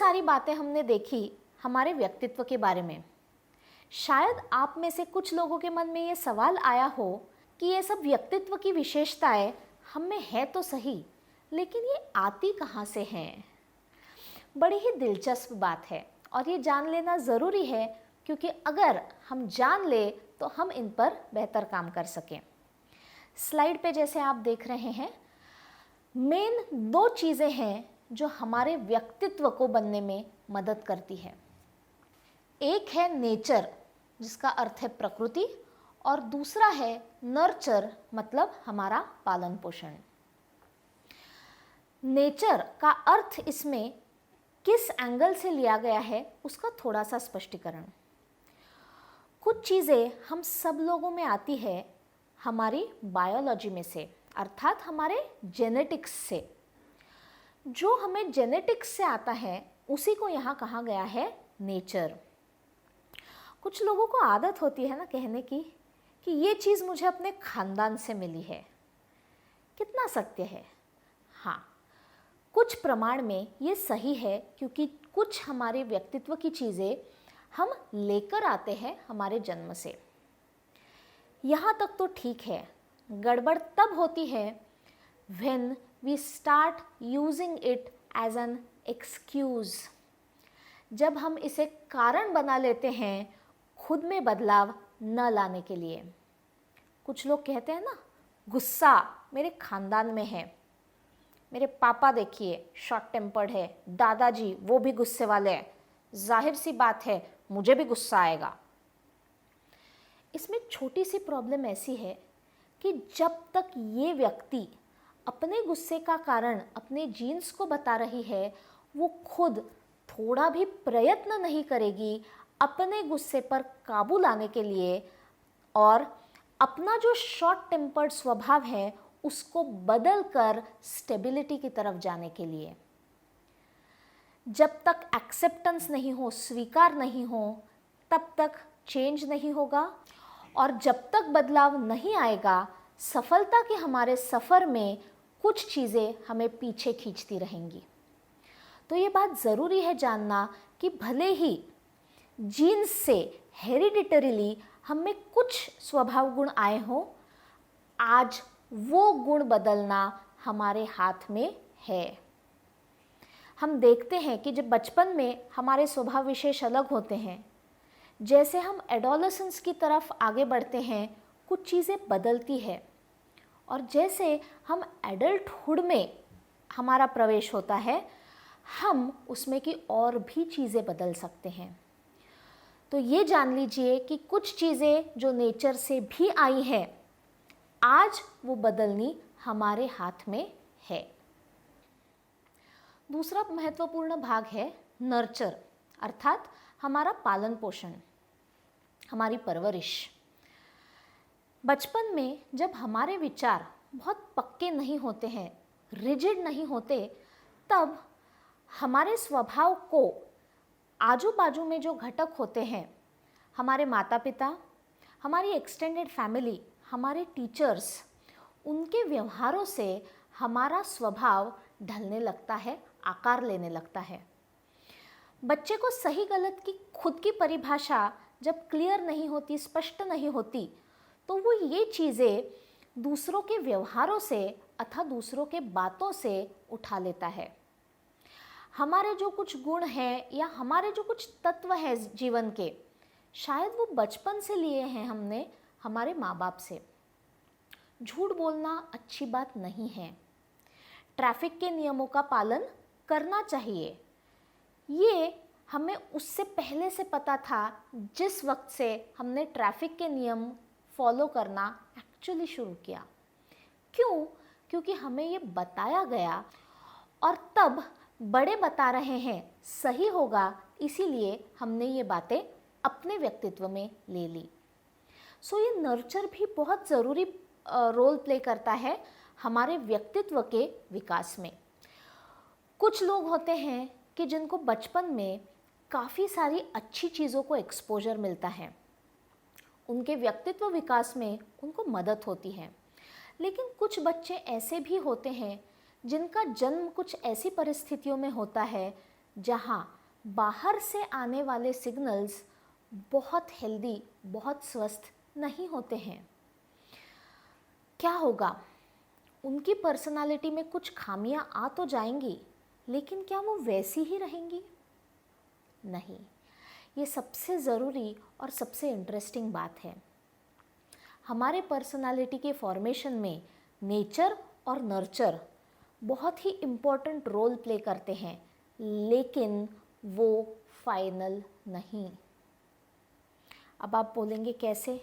सारी बातें हमने देखी हमारे व्यक्तित्व के बारे में। शायद आप में से कुछ लोगों के मन में ये सवाल आया हो कि ये सब व्यक्तित्व की विशेषताएं हम में है तो सही, लेकिन ये आती कहाँ से हैं? बड़ी ही दिलचस्प बात है और ये जान लेना ज़रूरी है, क्योंकि अगर हम जान ले तो हम इन पर बेहतर काम कर सकें। स्लाइड पे जैसे आप देख रहे हैं, मेन 2 चीज़ें हैं जो हमारे व्यक्तित्व को बनने में मदद करती है। एक है नेचर, जिसका अर्थ है प्रकृति, और दूसरा है नर्चर, मतलब हमारा पालन पोषण। नेचर का अर्थ इसमें किस एंगल से लिया गया है उसका थोड़ा सा स्पष्टीकरण। कुछ चीज़ें हम सब लोगों में आती है हमारी बायोलॉजी में से, अर्थात हमारे जेनेटिक्स से। जो हमें जेनेटिक्स से आता है उसी को यहाँ कहा गया है नेचर। कुछ लोगों को आदत होती है ना कहने की कि ये चीज़ मुझे अपने खानदान से मिली है। कितना सत्य है? हाँ, कुछ प्रमाण में ये सही है, क्योंकि कुछ हमारे व्यक्तित्व की चीज़ें हम लेकर आते हैं हमारे जन्म से। यहाँ तक तो ठीक है। गड़बड़ तब होती है when we start using it as an excuse, जब हम इसे कारण बना लेते हैं खुद में बदलाव न लाने के लिए। कुछ लोग कहते हैं ना, गुस्सा मेरे खानदान में है, मेरे पापा देखिए शॉर्ट टेम्पर्ड है, दादाजी वो भी गुस्से वाले हैं, जाहिर सी बात है मुझे भी गुस्सा आएगा। इसमें छोटी सी प्रॉब्लम ऐसी है कि जब तक ये व्यक्ति अपने गुस्से का कारण अपने जीन्स को बता रही है, वो खुद थोड़ा भी प्रयत्न नहीं करेगी अपने गुस्से पर काबू लाने के लिए और अपना जो शॉर्ट टेम्पर्ड स्वभाव है उसको बदल कर स्टेबिलिटी की तरफ जाने के लिए। जब तक एक्सेप्टेंस नहीं हो, स्वीकार नहीं हो, तब तक चेंज नहीं होगा, और जब तक बदलाव नहीं आएगा, सफलता के हमारे सफ़र में कुछ चीज़ें हमें पीछे खींचती रहेंगी। तो ये बात ज़रूरी है जानना कि भले ही जीन्स से हेरिडिटरीली हम में कुछ स्वभाव गुण आए हों, आज वो गुण बदलना हमारे हाथ में है। हम देखते हैं कि जब बचपन में हमारे स्वभाव विशेष अलग होते हैं, जैसे हम एडोलेसेंस की तरफ आगे बढ़ते हैं कुछ चीज़ें बदलती है, और जैसे हम एडल्टहुड में हमारा प्रवेश होता है, हम उसमें की और भी चीज़ें बदल सकते हैं। तो ये जान लीजिए कि कुछ चीज़ें जो नेचर से भी आई हैं, आज वो बदलनी हमारे हाथ में है। दूसरा महत्वपूर्ण भाग है नर्चर, अर्थात हमारा पालन पोषण, हमारी परवरिश। बचपन में जब हमारे विचार बहुत पक्के नहीं होते हैं, रिजिड नहीं होते, तब हमारे स्वभाव को आजू बाजू में जो घटक होते हैं, हमारे माता पिता, हमारी एक्सटेंडेड फैमिली, हमारे टीचर्स, उनके व्यवहारों से हमारा स्वभाव ढलने लगता है, आकार लेने लगता है। बच्चे को सही गलत की खुद की परिभाषा जब क्लियर नहीं होती, स्पष्ट नहीं होती, तो वो ये चीज़ें दूसरों के व्यवहारों से अथवा दूसरों के बातों से उठा लेता है। हमारे जो कुछ गुण हैं या हमारे जो कुछ तत्व हैं जीवन के, शायद वो बचपन से लिए हैं हमने हमारे माँ बाप से। झूठ बोलना अच्छी बात नहीं है। ट्रैफिक के नियमों का पालन करना चाहिए, ये हमें उससे पहले से पता था जिस वक्त से हमने ट्रैफिक के नियम फॉलो करना एक्चुअली शुरू किया। क्यों? क्योंकि हमें ये बताया गया और तब बड़े बता रहे हैं सही होगा, इसीलिए हमने ये बातें अपने व्यक्तित्व में ले ली। सो ये नर्चर भी बहुत ज़रूरी रोल प्ले करता है हमारे व्यक्तित्व के विकास में। कुछ लोग होते हैं कि जिनको बचपन में काफ़ी सारी अच्छी चीज़ों को एक्सपोजर मिलता है, उनके व्यक्तित्व विकास में उनको मदद होती है। लेकिन कुछ बच्चे ऐसे भी होते हैं जिनका जन्म कुछ ऐसी परिस्थितियों में होता है जहाँ बाहर से आने वाले सिग्नल्स बहुत हेल्दी, बहुत स्वस्थ नहीं होते हैं। क्या होगा? उनकी पर्सनालिटी में कुछ खामियां आ तो जाएंगी, लेकिन क्या वो वैसी ही रहेंगी? नहीं। ये सबसे ज़रूरी और सबसे इंटरेस्टिंग बात है। हमारे पर्सनालिटी के फॉर्मेशन में नेचर और नर्चर बहुत ही इम्पोर्टेंट रोल प्ले करते हैं, लेकिन वो फाइनल नहीं। अब आप बोलेंगे कैसे?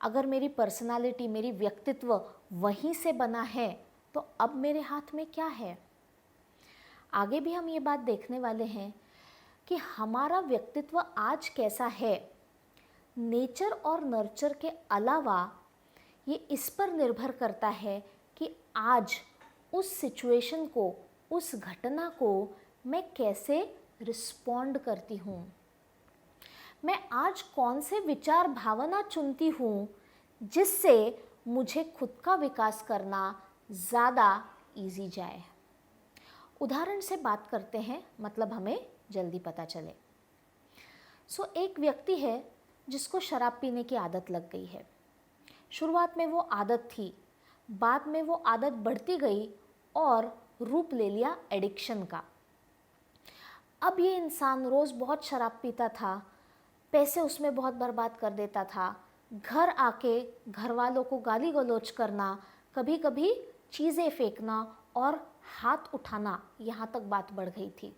अगर मेरी पर्सनालिटी, मेरी व्यक्तित्व वहीं से बना है, तो अब मेरे हाथ में क्या है? आगे भी हम ये बात देखने वाले हैं कि हमारा व्यक्तित्व आज कैसा है, नेचर और नर्चर के अलावा ये इस पर निर्भर करता है कि आज उस सिचुएशन को, उस घटना को मैं कैसे रिस्पॉन्ड करती हूँ। मैं आज कौन से विचार भावना चुनती हूँ जिससे मुझे खुद का विकास करना ज़्यादा ईजी जाए। उदाहरण से बात करते हैं, मतलब हमें जल्दी पता चले। एक व्यक्ति है जिसको शराब पीने की आदत लग गई है। शुरुआत में वो आदत थी, बाद में वो आदत बढ़ती गई और रूप ले लिया एडिक्शन का। अब ये इंसान रोज़ बहुत शराब पीता था, पैसे उसमें बहुत बर्बाद कर देता था, घर आके घर वालों को गाली गलौज करना, कभी कभी चीज़ें फेंकना और हाथ उठाना, यहाँ तक बात बढ़ गई थी।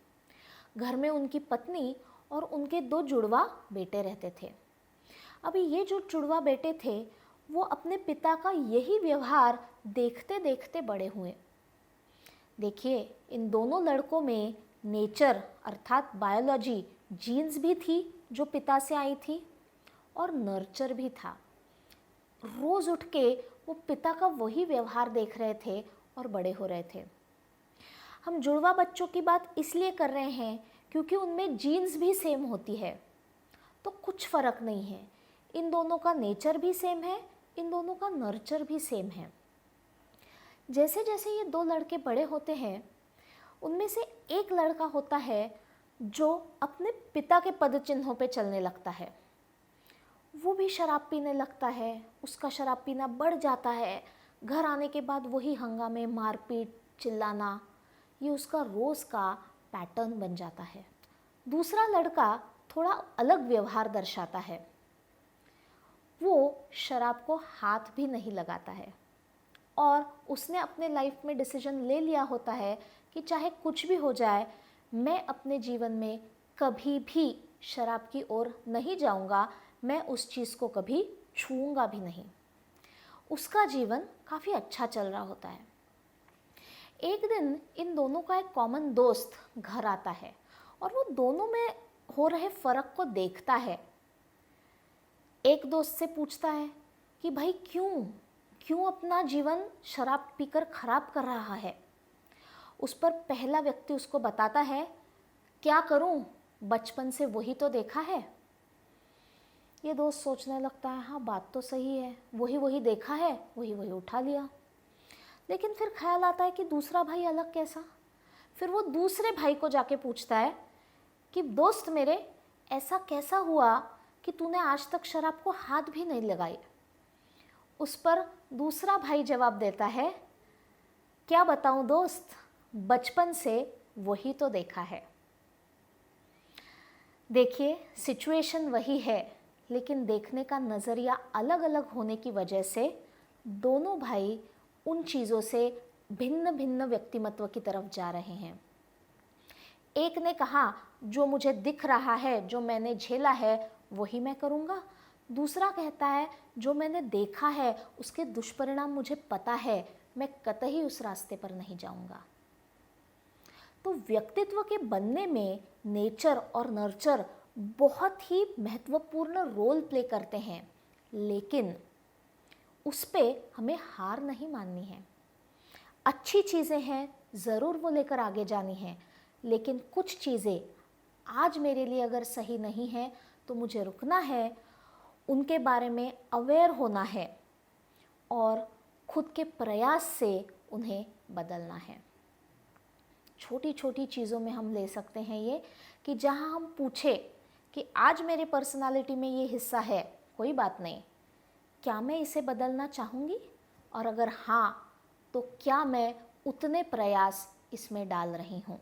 घर में उनकी पत्नी और उनके 2 जुड़वा बेटे रहते थे। अभी ये जो जुड़वा बेटे थे वो अपने पिता का यही व्यवहार देखते देखते बड़े हुए। देखिए, इन दोनों लड़कों में नेचर अर्थात बायोलॉजी, जीन्स भी थी जो पिता से आई थी, और नर्चर भी था। रोज़ उठ के वो पिता का वही व्यवहार देख रहे थे और बड़े हो रहे थे। हम जुड़वा बच्चों की बात इसलिए कर रहे हैं क्योंकि उनमें जीन्स भी सेम होती है, तो कुछ फ़र्क नहीं है। इन दोनों का नेचर भी सेम है, इन दोनों का नर्चर भी सेम है। जैसे जैसे ये 2 लड़के बड़े होते हैं, उनमें से एक लड़का होता है जो अपने पिता के पदचिन्हों पे चलने लगता है। वो भी शराब पीने लगता है, उसका शराब पीना बढ़ जाता है, घर आने के बाद वही हंगामे, मारपीट, चिल्लाना, ये उसका रोज़ का पैटर्न बन जाता है। दूसरा लड़का थोड़ा अलग व्यवहार दर्शाता है। वो शराब को हाथ भी नहीं लगाता है और उसने अपने लाइफ में डिसीजन ले लिया होता है कि चाहे कुछ भी हो जाए, मैं अपने जीवन में कभी भी शराब की ओर नहीं जाऊंगा, मैं उस चीज़ को कभी छूऊंगा भी नहीं। उसका जीवन काफ़ी अच्छा चल रहा होता है। एक दिन इन दोनों का एक कॉमन दोस्त घर आता है और वो दोनों में हो रहे फ़र्क को देखता है। एक दोस्त से पूछता है कि भाई क्यों अपना जीवन शराब पीकर खराब कर रहा है। उस पर पहला व्यक्ति उसको बताता है, क्या करूं, बचपन से वही तो देखा है। ये दोस्त सोचने लगता है, हाँ बात तो सही है, वही देखा है, वही उठा लिया। लेकिन फिर ख्याल आता है कि दूसरा भाई अलग कैसा। फिर वो दूसरे भाई को जाके पूछता है कि दोस्त मेरे, ऐसा कैसा हुआ कि तूने आज तक शराब को हाथ भी नहीं लगाई। उस पर दूसरा भाई जवाब देता है, क्या बताऊं दोस्त, बचपन से वही तो देखा है। देखिए, सिचुएशन वही है, लेकिन देखने का नज़रिया अलग अलग होने की वजह से दोनों भाई उन चीज़ों से भिन्न भिन्न व्यक्तिमत्व की तरफ जा रहे हैं। एक ने कहा, जो मुझे दिख रहा है, जो मैंने झेला है, वही मैं करूँगा। दूसरा कहता है, जो मैंने देखा है, उसके दुष्परिणाम मुझे पता है, मैं कतई उस रास्ते पर नहीं जाऊँगा। तो व्यक्तित्व के बनने में नेचर और नर्चर बहुत ही महत्वपूर्ण रोल प्ले करते हैं, लेकिन उस पे हमें हार नहीं माननी है। अच्छी चीज़ें हैं, ज़रूर वो लेकर आगे जानी है, लेकिन कुछ चीज़ें आज मेरे लिए अगर सही नहीं है तो मुझे रुकना है, उनके बारे में अवेयर होना है और खुद के प्रयास से उन्हें बदलना है। छोटी छोटी चीज़ों में हम ले सकते हैं ये, कि जहाँ हम पूछे कि आज मेरी पर्सनालिटी में ये हिस्सा है, कोई बात नहीं, क्या मैं इसे बदलना चाहूँगी, और अगर हाँ तो क्या मैं उतने प्रयास इसमें डाल रही हूँ।